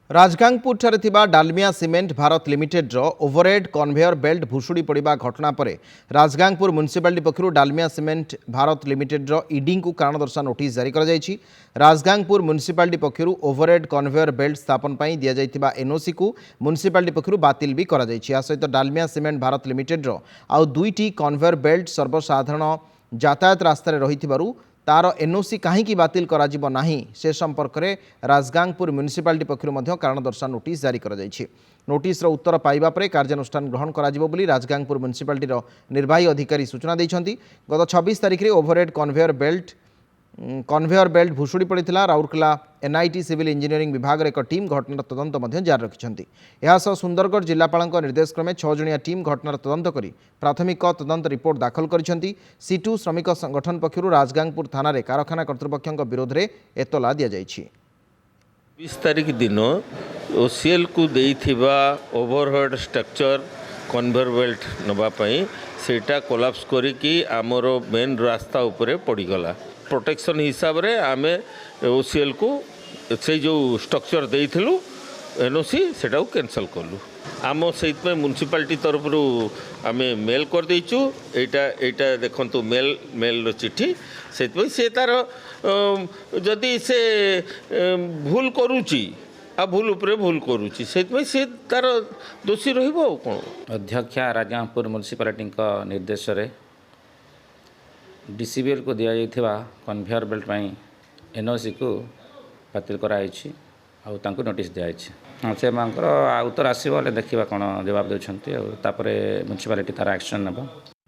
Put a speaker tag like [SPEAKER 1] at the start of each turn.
[SPEAKER 1] राजगांगपुर ठारे थिबा Dalmia cement Bharat limited रो ओवरहेड कन्वेयर बेल्ट भुशुड़ी पड़ा घटना पर राजगांगपुर म्युनिसिपालिटी पक्षर डालमिया सीमेंट भारत लिमिटेड रो ईडी को कारण दर्शा नोटिस जारी कर राजगांगपुर म्युनिसिपालिटी पक्षर ओवरहेड कन्वेयर बेल्ट स्थापन पर दि जाइथिबा एनओसी को म्युनिसिपालिटी पक्षर बातिल भी करा जाइछि। या सहित डालमिया सीमेंट भारत लिमिटेड रो आउ दुईटी कन्वेयर बेल्ट सर्वसाधारण यातायात रास्तार रही तार एनओसी कहीं बातिल करा जिवो नाही से संपर्क में राजगांगपुर म्युनिसिपालिटी पक्षर कारण दर्शा नोटिस जारी कर नोटिस उत्तर पाइबा परे कार्यानुष्ठान ग्रहण करा जिवो बोली राजगांगपुर म्युनिसिपालिटी निर्वाही अधिकारी सूचना दैछन्ती। गत 26 तारिख में ओवरहेड कन्वेयर बेल्ट भुशुड़ी पड़ा राउरकेला एनआईटी सिविल इंजीनियरिंग विभाग एक टीम घटनार तदंत जारी रखिंट। सुंदरगढ़ जिलापाल निर्देश क्रमे 6 जणिया टीम घटनार तदंत कर प्राथमिक तदंत रिपोर्ट दाखल कर सीटू श्रमिक संगठन पक्षर राजगांगपुर थाना कारखाना कर्तृपक्ष विरोध में एतला दि जाइछि।
[SPEAKER 2] 20 तारिख दिन ओसीएल को देइथिबा ओवरहेड स्ट्रक्चर कन्वेयर बेल्ट नवाई सेटा कोलाप्स करिकी आमर मेन रास्ता उपरे पड़ीगला। प्रोटेक्शन हिसाब रे आमे ओसीएल को से जो स्ट्रक्चर देइथिलु एनओसी सेटा कैंसल कलु। आम से म्युनिसिपालिटी तरफ आमे मेल कर देइचु। एटा देखंतु मेल चिठी से तार जदि से भूल करूची आ भूल उपरे भूल करूची से तार दोषी रहिबो। कोन
[SPEAKER 3] अध्यक्षा राजगांगपुर म्युनिसिपालिटी निर्देश रे डीसीबीएल को दिया जाइथिबा कन्वेयर बेल्ट पाई एनओसी को बातिल कराइछि आउ तांको नोटिस दियाइछि। से मांकर आउतर आसीबो देखिबा कोन जवाब देउछन्ती आ तापरे म्युनिसिपालिटी तार एक्शन नेबो।